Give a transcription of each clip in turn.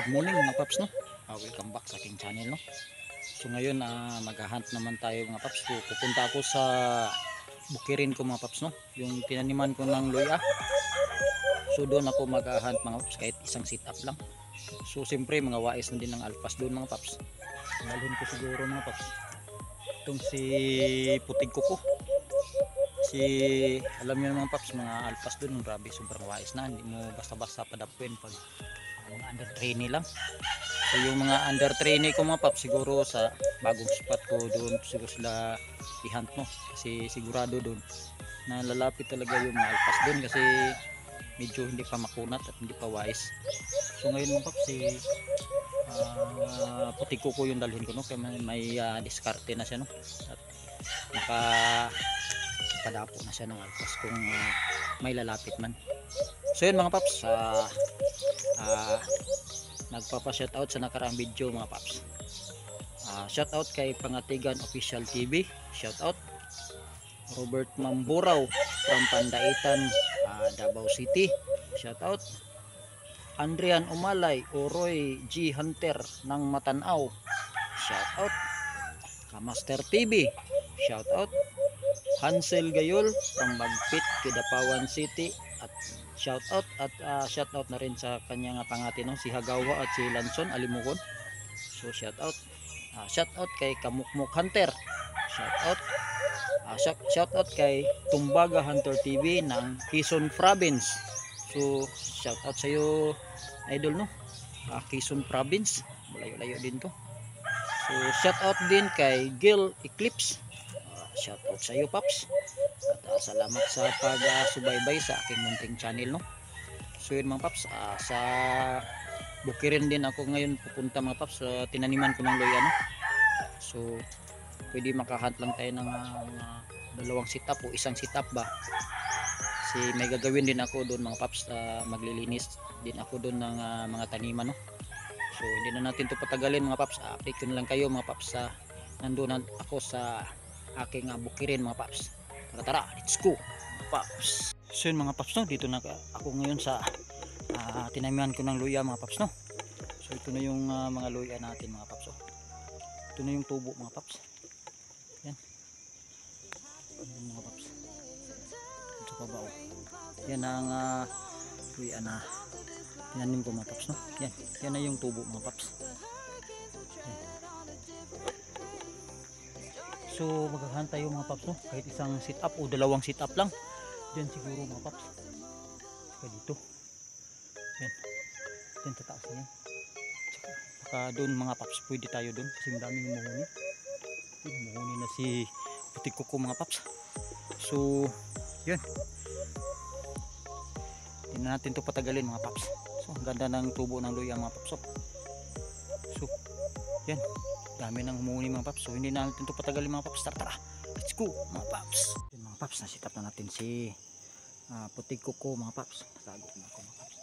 Good morning mga paps, no? Welcome back sa aking channel, no? So ngayon mag-hunt naman tayo mga paps. So, pupunta ako sa bukirin ko mga paps, no? Yung tinaniman ko ng luya. So doon ako mag-hunt mga paps, kahit isang sit up lang. So siyempre mga wais na din ng alpas doon mga paps. Dalhin ko siguro mga paps itong si putig kuko. Alam niyo mga paps, mga alpas doon grabe, sobrang wais na. Hindi mo basta-basta padapuin pag mga under trainee lang. So yung mga under trainee ko mga paps, siguro sa bagong spot ko doon siguro sila i-hunt, no? Kasi sigurado doon na lalapit talaga yung mga alpas doon kasi medyo hindi pa makunat at hindi pa wise. So ngayon mga paps, puti ko yung dalhin ko, no? Kaya may diskarte na siya, no? At padapo na siya ng alpas kung may lalapit man. So yun mga paps, nagpapa-shoutout sa nakaraang video mga paps. Shoutout kay Pangatigan Official TV, shoutout Robert Mamburao from Pandaitan, Davao City, shoutout Andrian Umalay o Roy G. Hunter ng Matanao, shoutout Kamaster TV, shoutout Hansel Gayol from Magpit, Kidapawan City, at shoutout shoutout na rin sa kanyang pangati, no? Si Hagawa at si Lanson Alimugon. So shoutout kay Kamukmuk Hunter, shoutout shoutout kay Tumbaga Hunter TV ng Quezon Province. So shoutout sa iyo idol, no? Quezon Province, malayo-layo din to. So shoutout din kay Gil Eclipse, shoutout sa iyo paps. At salamat sa pag-subaybay sa aking munting channel, no? So yun mga paps, sa bukirin din ako ngayon pupunta mga paps, sa tinaniman ko ng luya, no? So pwede makahunt lang tayo ng dalawang sit up o isang sit up ba, kasi may gagawin din ako doon mga paps. Maglilinis din ako doon ng mga taniman, no? So hindi na natin to patagalin mga paps, update ko na lang kayo mga paps nandun ako sa aking bukirin mga paps. Tara, let's go mga paps. So yun mga paps, no? Dito na ako ngayon sa tinamihan ko ng luya mga paps, no? So ito na yung mga luya natin mga paps, oh. Ito na yung tubo mga paps. Yan. Yan mga paps. Ito pa ba, oh. Yan ang luya na tinanim ko mga paps, no? Yan na yung tubo mga paps. Yan. So maghahunt tayo mga paps, no? Kahit isang sit up o dalawang sit up lang. Diyan siguro mga paps. Saka dito. Yan. Diyan sa taas na yan. Saka doon mga paps, pwede tayo doon kasi madaming umuhuni. Umuhuni na si putik kuko mga paps. So yun. Hindi na natin to patagalin mga paps. So ang ganda ng tubo ng luya mga paps. So yan. Dami nang humuhuni mga paps. So hindi na natin to patagalin mga paps. Tara, let's go mga paps. Yan mga paps, nasitap na natin si putik kuko mga paps. Tago na ako mga paps.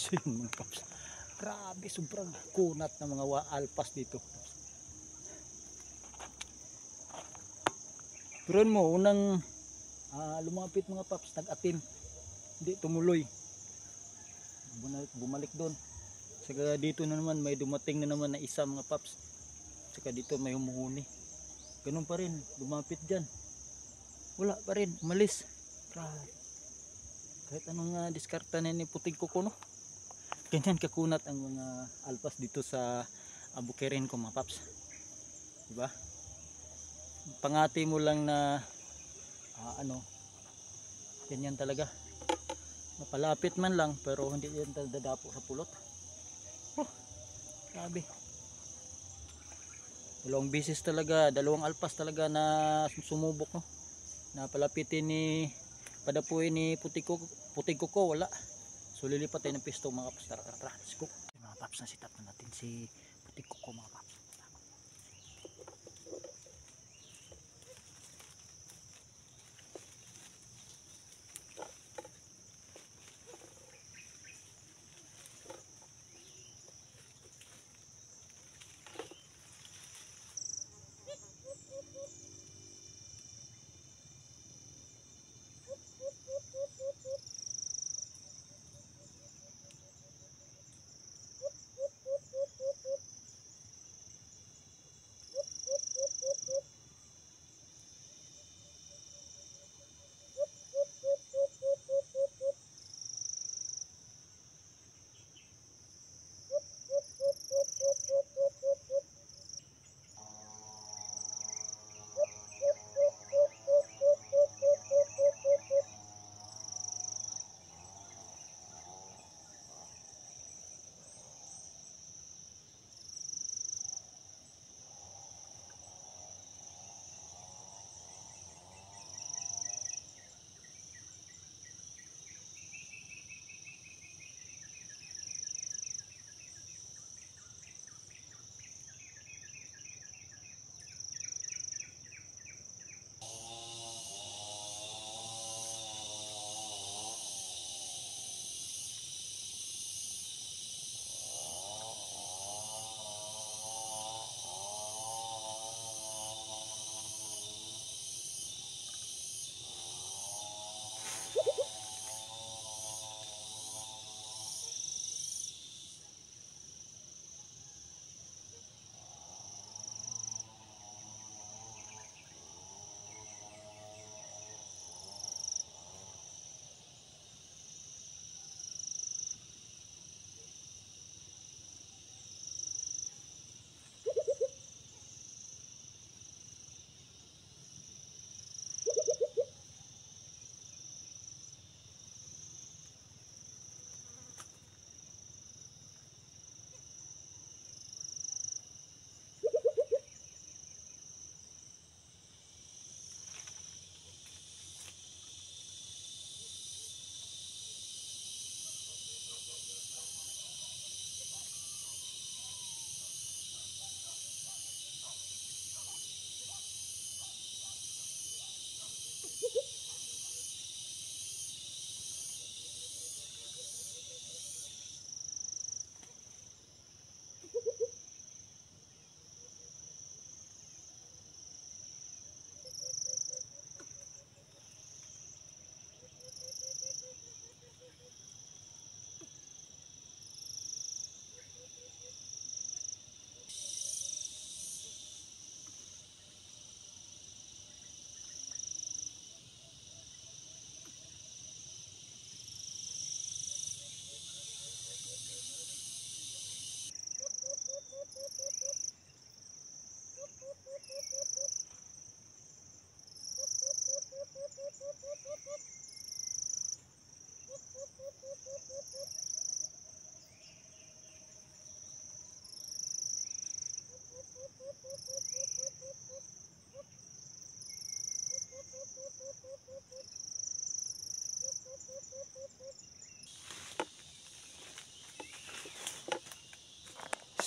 So yun mga paps. Grabe, sobrang kunat ng mga alpas dito. Pero mo, unang lumapit mga paps, nag-atim. Hindi tumuloy. Bumalik doon. Saka dito na naman, may dumating na naman na isa mga paps. Saka dito may humuhuni. Ganun pa rin, lumapit dyan. Wala pa rin, umalis. Grabe. Kahit anong diskarta na ni puting kuko, no? Ganyan kakunat ang mga alpas dito sa Bukirin ko mga paps. Diba? Pangati mo lang na ganyan talaga. Mapalapit man lang pero hindi yan dadapo sa pulot. Oh, grabe. Dalawang alpas talaga na sumubok, no? Na palapitin ni padapuin ni puting kuko, wala. So lilipat tayo ng pisto mga paps. Tara, let's go. Mga paps, nasitap na natin si puting kuko mga paps.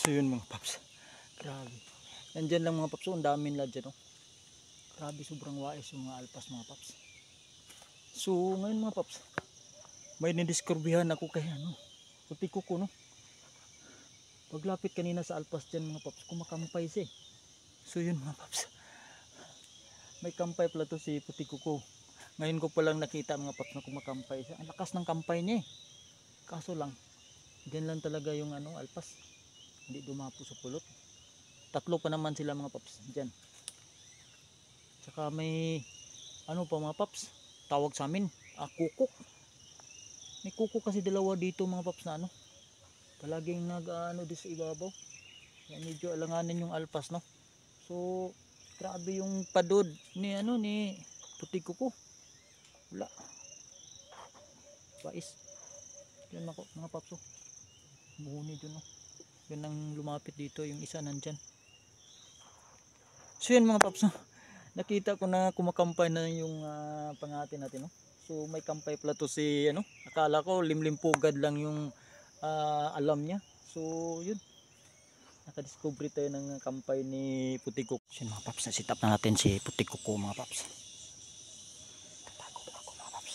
So yun mga paps. Grabe. Nandyan lang mga paps. Ang dami nila dyan. Oh. Grabe, sobrang wais yung mga alpas mga paps. So ngayon mga paps, may nidiskurbihan ako kay puti kuko, no? Paglapit kanina sa alpas dyan mga paps, kumakampay siya eh. So yun mga paps, may kampay pala to si puti kuko. Ngayon ko palang nakita mga paps na kumakampay siya. Ang lakas ng kampay niya eh. Kaso lang, dyan lang talaga yung ano, alpas. Hindi dumapo sa pulot. Tatlo pa naman sila mga paps dyan. Tsaka may ano pa mga paps, tawag sa amin, kukok. May kukok kasi dalawa dito mga paps na ano, palaging nag ano di sa ibabaw. Kaya medyo alanganin yung alpas, no. So grabe yung padod ni ano ni puti kuko. Wala. Pais. Yan ako mga paps, oh. Buhuni dun, oh. Yun ang lumapit dito, yung isa nandyan. So yun mga paps, oh. Nakita ko na kumakampay na yung pangati natin, no. So may kampay pala to si ano, akala ko limlimpugad lang yung alam niya. So yun, nakadiscover tayo ng kampay ni puti kuko. So yun mga paps, na-sit up na natin si puti kuko mga paps. Tatago na ako mga paps.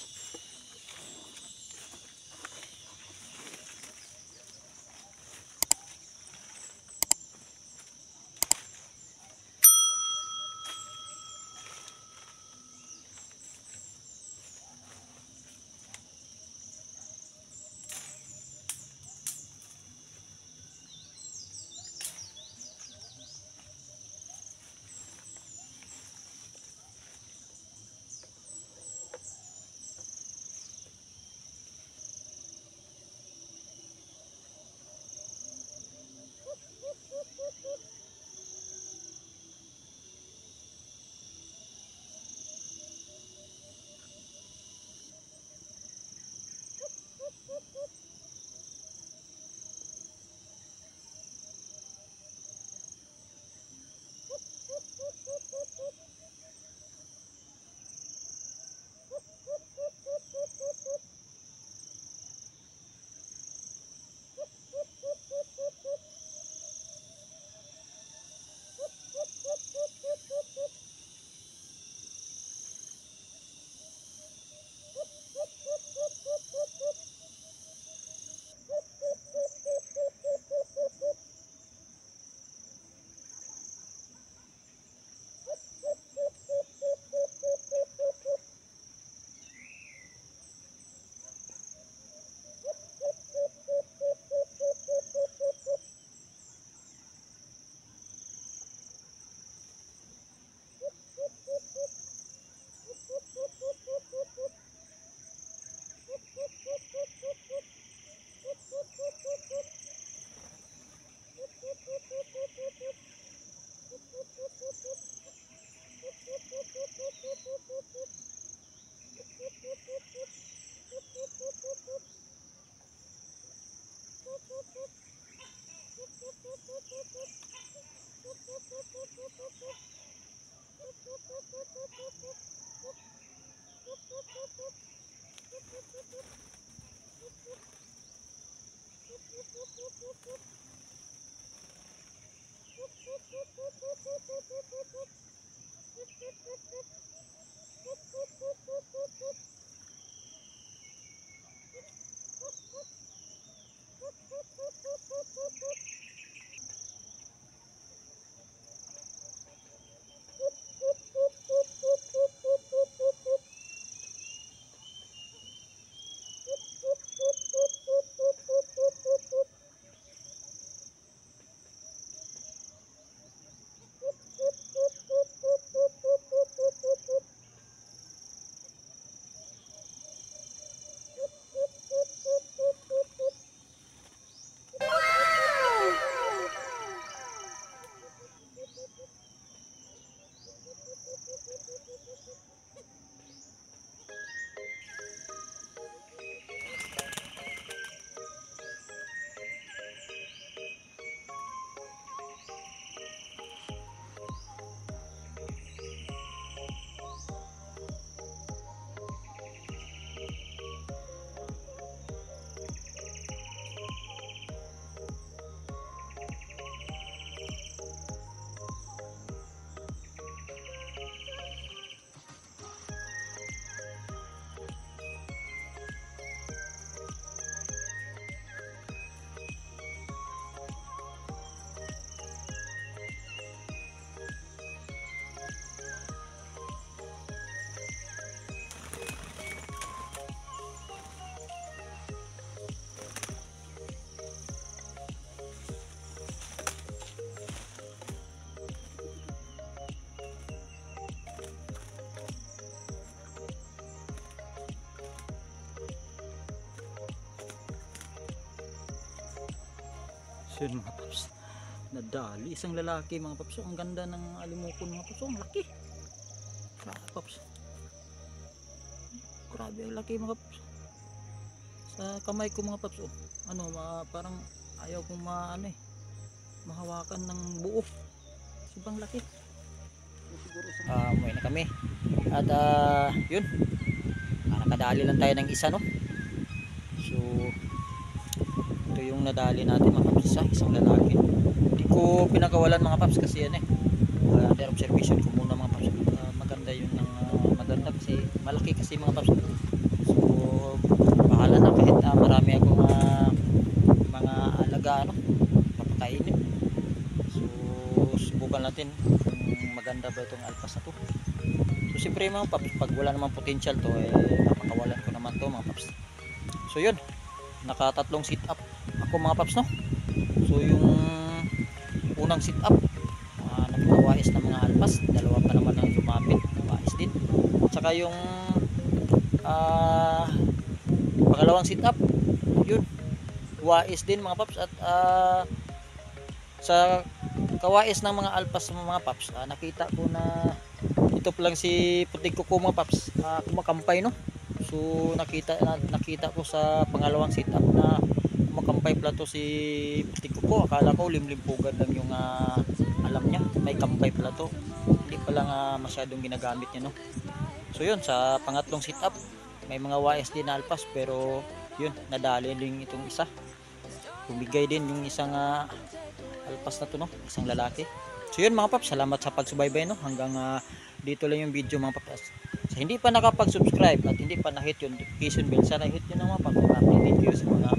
So yun mga paps, nadali isang lalaki mga paps. Ang ganda ng alimukon mga paps. Ang laki. Grabe paps. Grabe ang laki mga paps. Sa kamay ko mga paps, parang ayaw kong mahawakan ng buo. Sobrang laki. Umuwi na kami. At yun. Nakadali lang tayo ng isa, no? So ito yung nadali natin mga paps, isang lalaki. Hindi ko pinakawalan mga paps kasi under observation ko muna mga paps. Maganda yun ng maganda kasi malaki kasi mga paps. So bahala na kahit marami akong mga alaga papakainin. So subukan natin kung maganda ba itong alpas na to. So siyempre mga paps, pag wala namang potential to papakawalan ko naman to mga paps. So yun, nakatatlong sit up ako mga paps, no? So yung unang sit up nagkawais ng mga alpas, dalawa pa naman ang lumapit, wais din. At saka yung pangalawang sit up, yun, wais din mga paps. At sa kawais ng mga alpas mga paps, nakita ko na ito pa lang si putik ko mga paps, kumakampay, no? So nakita ko sa pangalawang sit up na kumakampay pala to si putik ko. Akala ko limlimpugan lang yung alam niya, may kampay pala to, hindi pa lang masyadong ginagamit niya, no? So yun, sa pangatlong sit up may mga wais din na alpas, pero yun, nadali din itong isa, bumigay din yung isang alpas na to, no? Isang lalaki. So yun mga paps, salamat sa pagsubaybay, no? Hanggang dito lang yung video mga paps. Sa hindi pa nakapag-subscribe at hindi pa na-hit yung notification bell, sana hit nyo na mga paps. Thank you sa mga